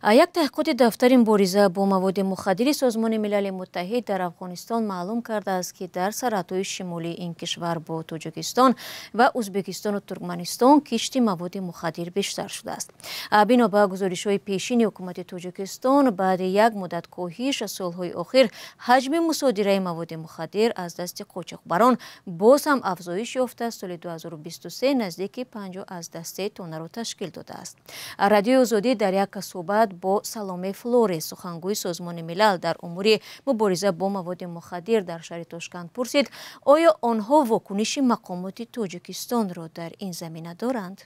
یک تحقیقات دفتر مبارزه با مواد مخدر سازمان ملل متحد در افغانستان معلوم کرده است که در سرحدهای شمالی این کشور با تاجیکستان و ازبکستان و ترکمنستان کشت مواد مخدر بیشتر شده است. بنابر گزارش‌های پیشین حکومت تاجیکستان بعد یک مدت کاهش سالهای اخیر حجم مصادره مواد مخدر از دست قاچاقبران باز هم افزایش یافته سال 2023 نزدیک 50 از دسته تن را تشکیل داده است. رادیو آزادی در یک صحبت با سلامه فلورس سخنگوی سازمان ملل در امور مبارزه با مواد مخدر در شهر تاشکند پرسید آیا آنها واکنش مقامات تاجیکستان را در این زمینه دارند؟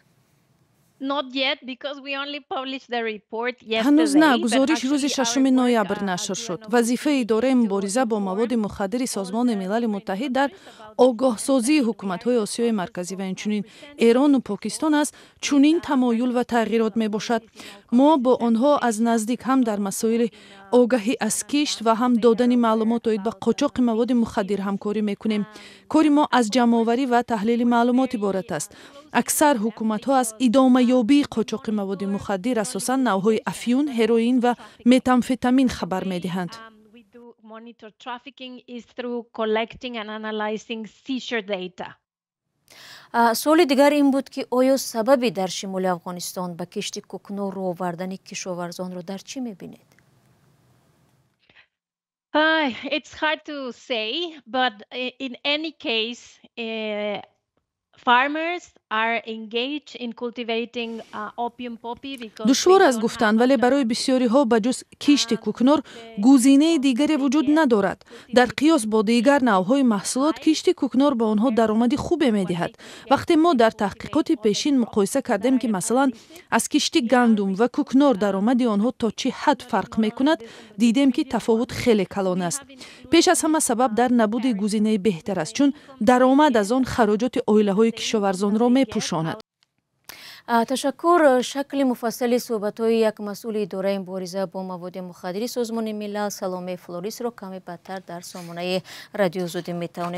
هنوز نه. گزارش روز 6 نوامبر نشر شد. وظیفه اداره مبارزه با مواد مخدر سازمان ملل متحد در آگاهسازی حکومت‌های آسیای مرکزی و اینچنین ایران و پاکستان است چنین تمایل و تغییرات میباشد. ما با آنها از نزدیک هم در مسائل آگاهی از کشت و هم دادن معلومات آید به قاچاق مواد مخدر همکاری میکنیم. کاری ما از جمع‌آوری و تحلیل معلومات عبارت است. اکثر حکومت‌ها از ادامه یابی قاچاق مواد مخدر اساساً نوع‌های افیون، هروئین و متامفتامین خبر می‌دهند. سوال دیگر این بود که آیا سببی در شمال افغانستان به کشت کوکنور و آوردن کشاورزان را در چی می‌بینید؟ It's hard to say, but in any case, farmers are engaged in cultivating opium poppy because دشوار از گفتن ولی برای بسیاری ها بجز کشت کوکنور گزینه دیگری وجود ندارد. در قیاس با دیگر نوع‌های محصولات کشت کوکنور به آنها درآمد خوبی می‌دهد. وقتی ما در تحقیقات پیشین مقایسه کردیم که مثلا از کشت گندم و کوکنور درآمد آنها تا چه حد فرق می‌کند، دیدیم که تفاوت خیلی کلان است. پیش از همه سبب در نبود گزینه بهتر است چون درآمد از آن خراجات عائله‌های کشاورزان را می‌پوشاند. تشکر. شکل مفصل صحبت‌های یک مسئول اداره مبارزه با مواد مخدر سازمان ملل سلامه فلورس را کمی بعدتر در سامانه رادیو آزادی می‌توانید